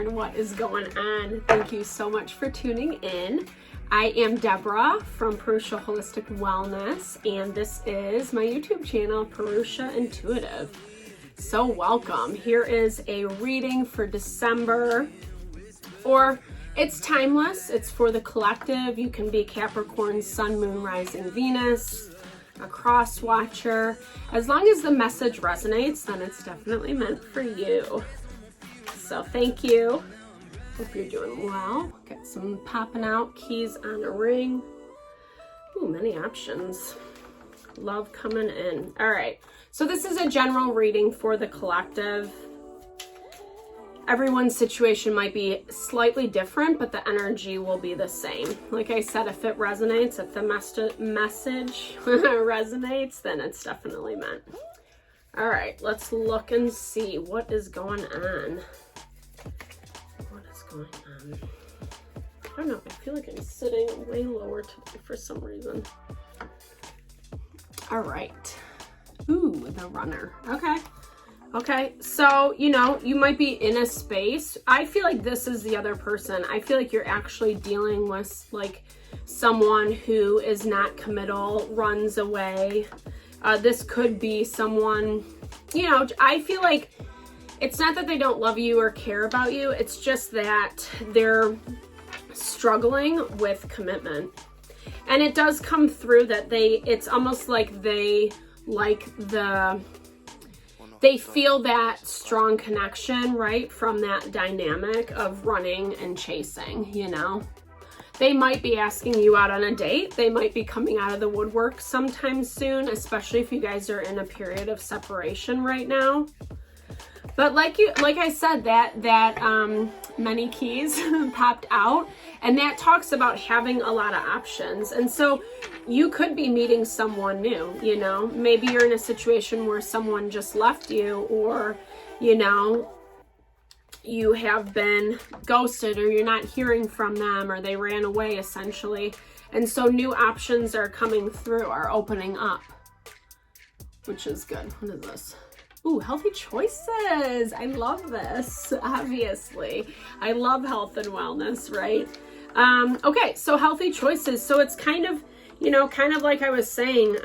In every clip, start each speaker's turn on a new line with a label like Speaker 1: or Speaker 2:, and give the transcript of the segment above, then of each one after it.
Speaker 1: everyone, what is going on? Thank you so much for tuning in. I am Deborah from Purusha Holistic Wellness, and this is my YouTube channel, Purusha Intuitive. So welcome. Here is a reading for December, or it's timeless. It's for the collective. You can be Capricorn, Sun, Moon, Rising, Venus, a cross watcher. As long as the message resonates, then it's definitely meant for you. So thank you. Hope you're doing well. Got some popping out keys on a ring. Ooh, many options. Love coming in. All right. So this is a general reading for the collective. Everyone's situation might be slightly different, but the energy will be the same. Like I said, if it resonates, if the message resonates, then it's definitely meant. All right, let's look and see what is going on. I don't know, I feel like I'm sitting way lower today for some reason. All right. Ooh, the runner. Okay, so, you know, you might be in a space. I feel like this is the other person. I feel like you're actually dealing with, like, someone who is not committal, runs away. This could be someone, you know, I feel like it's not that they don't love you or care about you. It's just that they're struggling with commitment. And it does come through that it's almost like they feel that strong connection, right? From that dynamic of running and chasing, you know? They might be asking you out on a date. They might be coming out of the woodwork sometime soon, especially if you guys are in a period of separation right now. But like I said, that many keys popped out, and that talks about having a lot of options. And so you could be meeting someone new, you know, maybe you're in a situation where someone just left you, or, you know, you have been ghosted, or you're not hearing from them, or they ran away essentially. And so new options are coming through, are opening up, which is good. What is this? Ooh, healthy choices. I love this, obviously. I love health and wellness, right? Okay, so healthy choices. So it's kind of, you know, kind of like I was saying,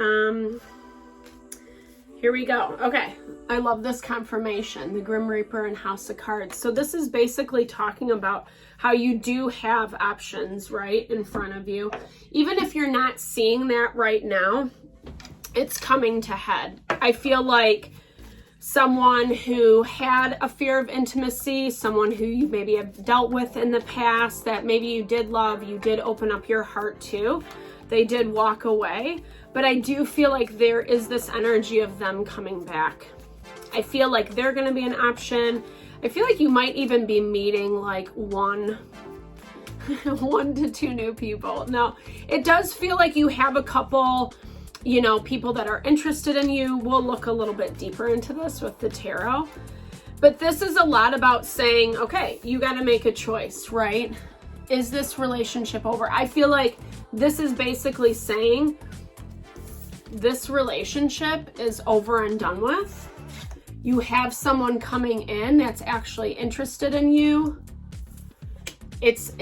Speaker 1: here we go. Okay, I love this confirmation, the Grim Reaper and House of Cards. So this is basically talking about how you do have options, right, in front of you. Even if you're not seeing that right now, it's coming to head. I feel like someone who had a fear of intimacy, someone who you maybe have dealt with in the past that maybe you did love, you did open up your heart to, they did walk away. But I do feel like there is this energy of them coming back. I feel like they're going to be an option. I feel like you might even be meeting like one to two new people. No, it does feel like you have a couple, you know, people that are interested in you. We'll look a little bit deeper into this with the tarot. But this is a lot about saying, okay, you got to make a choice, right? Is this relationship over? I feel like this is basically saying this relationship is over and done with. You have someone coming in that's actually interested in you. It's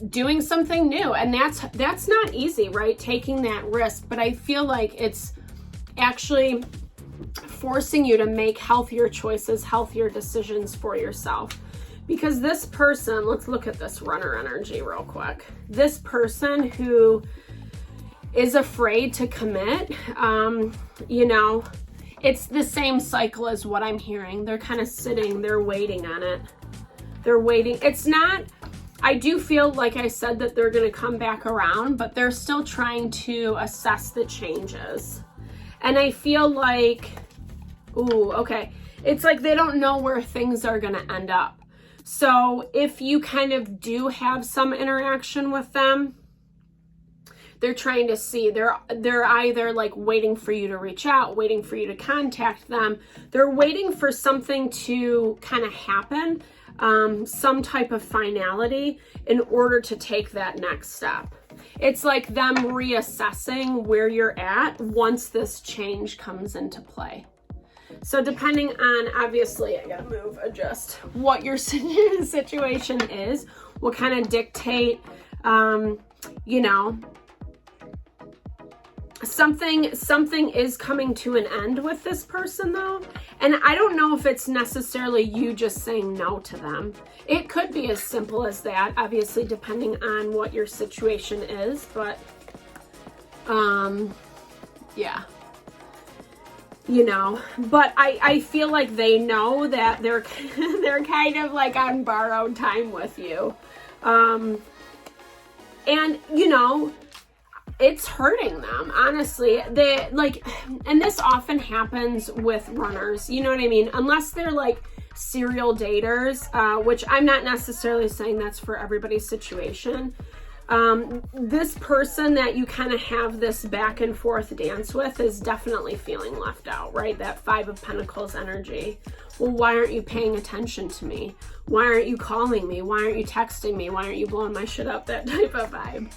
Speaker 1: doing something new, and that's not easy, right? Taking that risk, but I feel like it's actually forcing you to make healthier choices, healthier decisions for yourself. Because this person, let's look at this runner energy real quick. This person who is afraid to commit, you know, it's the same cycle as what I'm hearing. They're kind of sitting, they're waiting on it. They're waiting. It's not, I do feel, like I said, that they're going to come back around, but they're still trying to assess the changes. And I feel like, ooh, okay. It's like they don't know where things are going to end up. So if you kind of do have some interaction with them, they're trying to see, they're either like waiting for you to reach out, waiting for you to contact them. They're waiting for something to kind of happen, some type of finality in order to take that next step. It's like them reassessing where you're at once this change comes into play. So depending on, obviously, I gotta move, adjust, what your situation is, will kind of dictate, you know, something is coming to an end with this person though. And I don't know if it's necessarily you just saying no to them. It could be as simple as that, obviously, depending on what your situation is, but yeah, you know, but I feel like they know that they're kind of like on borrowed time with you. And you know, it's hurting them, honestly. They like, and this often happens with runners, you know what I mean? Unless they're like serial daters, which I'm not necessarily saying that's for everybody's situation. This person that you kind of have this back and forth dance with is definitely feeling left out, right? That 5 of Pentacles energy. Well, why aren't you paying attention to me? Why aren't you calling me? Why aren't you texting me? Why aren't you blowing my shit up? That type of vibe.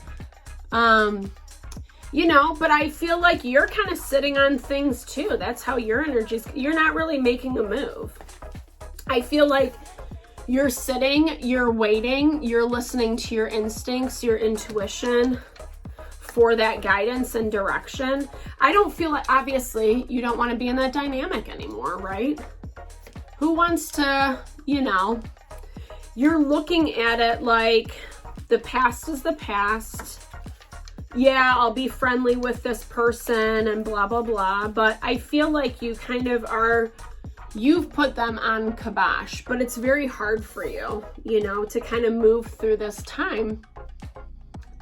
Speaker 1: You know, but I feel like you're kind of sitting on things too. That's how your energy's, you're not really making a move. I feel like you're sitting, you're waiting, you're listening to your instincts, your intuition for that guidance and direction. I don't feel like, obviously, you don't want to be in that dynamic anymore, right? Who wants to, you know, you're looking at it like the past is the past. Yeah, I'll be friendly with this person and blah, blah, blah. But I feel like you kind of are, you've put them on kibosh, but it's very hard for you, you know, to kind of move through this time.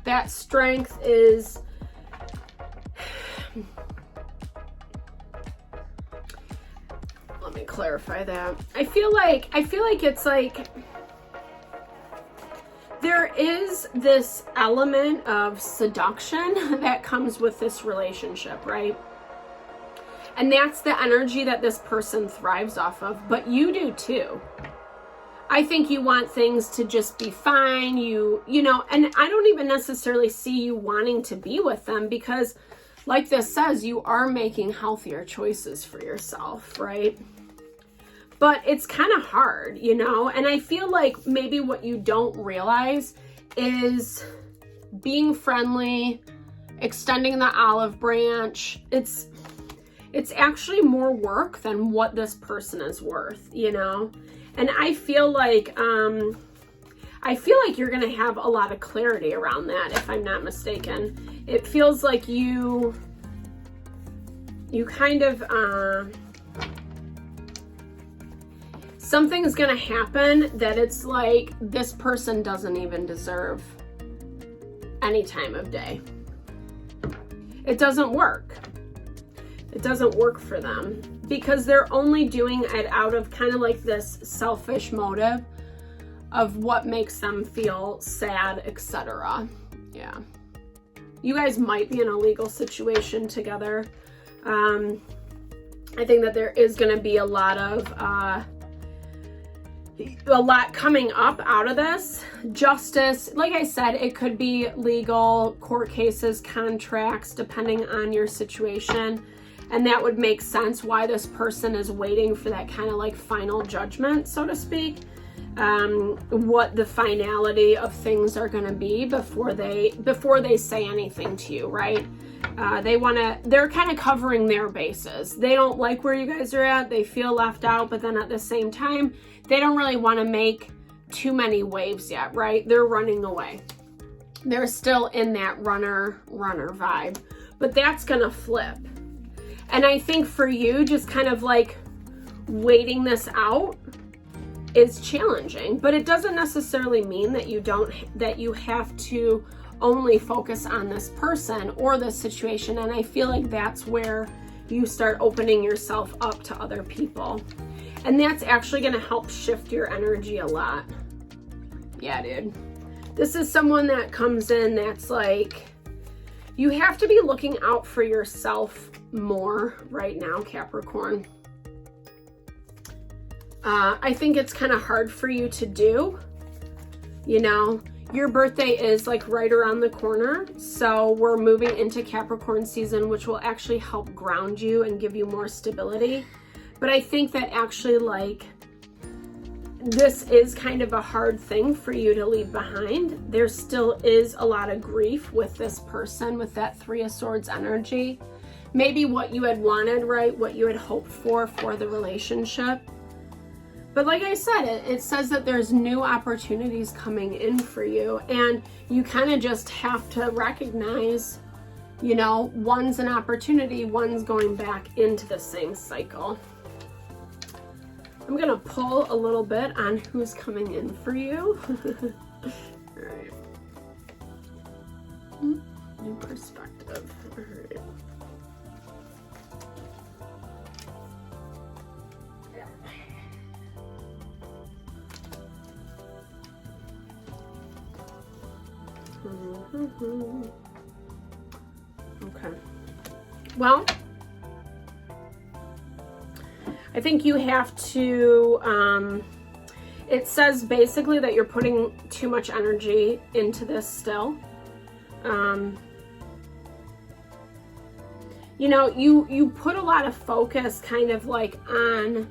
Speaker 1: That strength is, let me clarify that. I feel like it's like, there is this element of seduction that comes with this relationship, right? And that's the energy that this person thrives off of, but you do too. I think you want things to just be fine, you know, and I don't even necessarily see you wanting to be with them because, like this says, you are making healthier choices for yourself, right? But it's kind of hard, you know, and I feel like maybe what you don't realize is being friendly, extending the olive branch. It's actually more work than what this person is worth, you know? And I feel like you're going to have a lot of clarity around that, if I'm not mistaken. It feels like you kind of, something's gonna happen that it's like this person doesn't even deserve any time of day. It doesn't work. It doesn't work for them because they're only doing it out of kind of like this selfish motive of what makes them feel sad, etc. Yeah. You guys might be in a legal situation together. I think that there is gonna be a lot coming up out of this. Justice, like I said, it could be legal, court cases, contracts, depending on your situation. And that would make sense why this person is waiting for that kind of like final judgment, so to speak. What the finality of things are going to be before they say anything to you, right? They're kind of covering their bases. They don't like where you guys are at. They feel left out, but then at the same time, they don't really want to make too many waves yet, right? They're running away. They're still in that runner vibe, but that's going to flip. And I think for you, just kind of like waiting this out is challenging, but it doesn't necessarily mean that you have to only focus on this person or this situation. And I feel like that's where you start opening yourself up to other people. And that's actually going to help shift your energy a lot. Yeah, dude. This is someone that comes in that's like, you have to be looking out for yourself more right now, Capricorn. I think it's kind of hard for you to do. You know, your birthday is like right around the corner. So we're moving into Capricorn season, which will actually help ground you and give you more stability. But I think that actually, like, this is kind of a hard thing for you to leave behind. There still is a lot of grief with this person, with that Three of Swords energy. Maybe what you had wanted, right? What you had hoped for the relationship. But like I said, it says that there's new opportunities coming in for you, and you kind of just have to recognize, you know, one's an opportunity, one's going back into the same cycle. I'm gonna pull a little bit on who's coming in for you. All right. New perspective. All right. Okay. Well, I think you have to, it says basically that you're putting too much energy into this still. You know, you put a lot of focus kind of like on,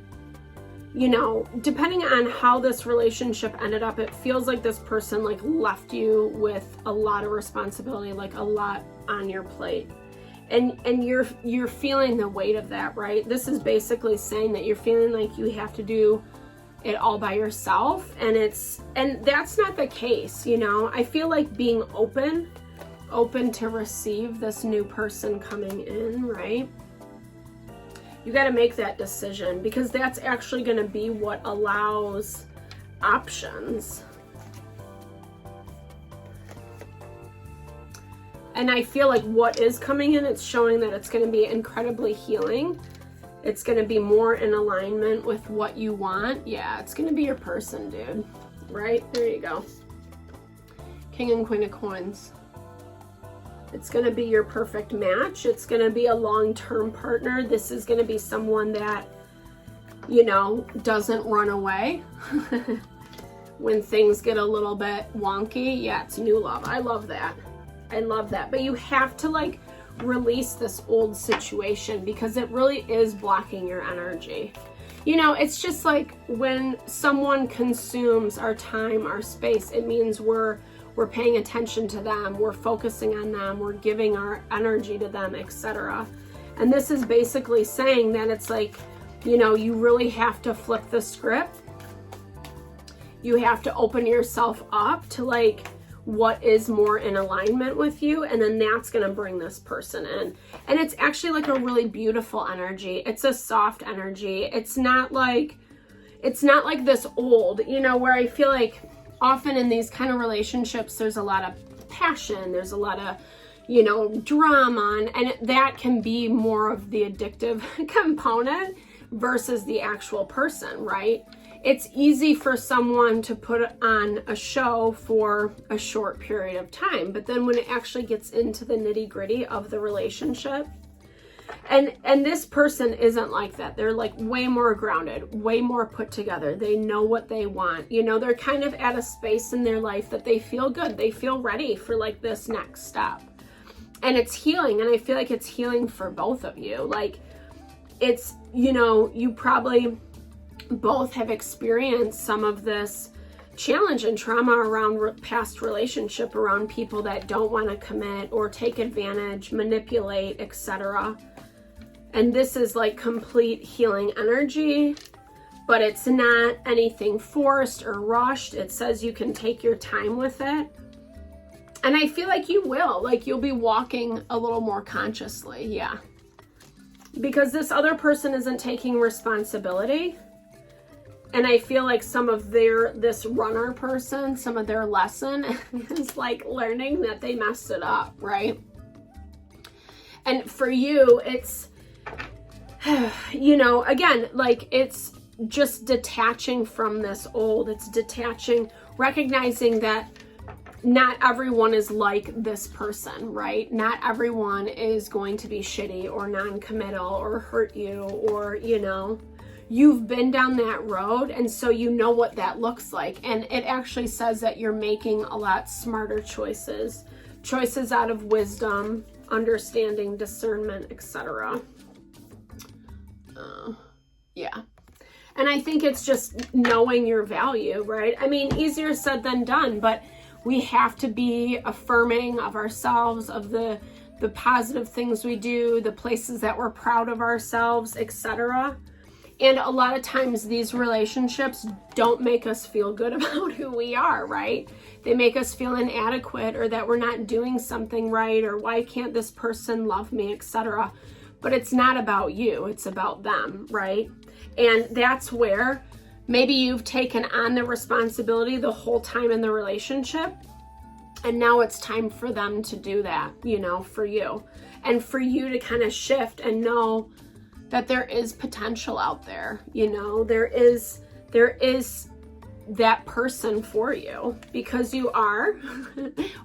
Speaker 1: you know, depending on how this relationship ended up, it feels like this person like left you with a lot of responsibility, like a lot on your plate. And you're feeling the weight of that, right? This is basically saying that you're feeling like you have to do it all by yourself, and that's not the case, you know? I feel like being open to receive this new person coming in, right? You got to make that decision, because that's actually going to be what allows options. And I feel like what is coming in, it's showing that it's going to be incredibly healing. It's going to be more in alignment with what you want. Yeah, it's going to be your person, dude. Right? There you go. King and Queen of Coins. It's going to be your perfect match. It's going to be a long-term partner. This is going to be someone that, you know, doesn't run away when things get a little bit wonky. Yeah, it's new love. I love that. I love that. But you have to like release this old situation, because it really is blocking your energy. You know, it's just like when someone consumes our time, our space, it means we're paying attention to them, we're focusing on them, we're giving our energy to them, etc. And this is basically saying that it's like, you know, you really have to flip the script. You have to open yourself up to like what is more in alignment with you, and then that's going to bring this person in. And it's actually like a really beautiful energy. It's a soft energy. It's not like this old, you know, where I feel like often in these kind of relationships there's a lot of passion, there's a lot of, you know, drama, and that can be more of the addictive component versus the actual person, right? It's easy for someone to put on a show for a short period of time, but then when it actually gets into the nitty-gritty of the relationship, and this person isn't like that. They're like way more grounded, way more put together. They know what they want. You know, they're kind of at a space in their life that they feel good. They feel ready for like this next step. And it's healing, and I feel like it's healing for both of you. Like, it's, you know, you probably both have experienced some of this challenge and trauma around past relationship, around people that don't want to commit or take advantage, manipulate, etc. And this is like complete healing energy, but it's not anything forced or rushed. It says you can take your time with it. And I feel like you will, like you'll be walking a little more consciously. Yeah. Because this other person isn't taking responsibility. And I feel like some of this runner person, some of their lesson is like learning that they messed it up, right? And for you, it's, you know, again, like it's just detaching from this old, it's detaching, recognizing that not everyone is like this person, right? Not everyone is going to be shitty or non-committal or hurt you, or, you know, you've been down that road, and so you know what that looks like. And it actually says that you're making a lot smarter choices out of wisdom, understanding, discernment, etc. Yeah. And I think it's just knowing your value, right? I mean, easier said than done, but we have to be affirming of ourselves, of the positive things we do, the places that we're proud of ourselves, etc. And a lot of times these relationships don't make us feel good about who we are, right? They make us feel inadequate, or that we're not doing something right, or why can't this person love me, etc. But it's not about you, it's about them, right? And that's where maybe you've taken on the responsibility the whole time in the relationship, and now it's time for them to do that, you know, for you. And for you to kind of shift and know that there is potential out there, you know, there is that person for you, because you are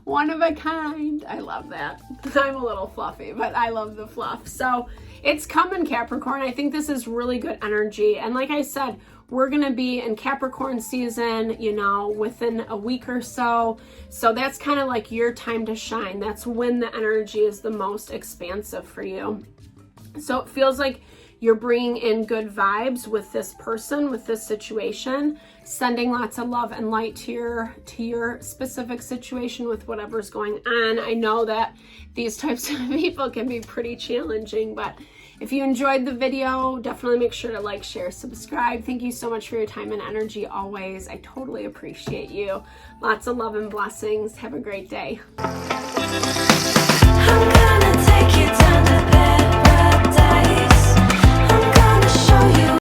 Speaker 1: one of a kind. I love that. I'm a little fluffy, but I love the fluff. So it's coming, Capricorn. I think this is really good energy. And like I said, we're going to be in Capricorn season, you know, within a week or so. So that's kind of like your time to shine. That's when the energy is the most expansive for you. So it feels like you're bringing in good vibes with this person, with this situation, sending lots of love and light to your specific situation with whatever's going on. I know that these types of people can be pretty challenging, but if you enjoyed the video, definitely make sure to like, share, subscribe. Thank you so much for your time and energy always. I totally appreciate you. Lots of love and blessings. Have a great day. I'm gonna take you down the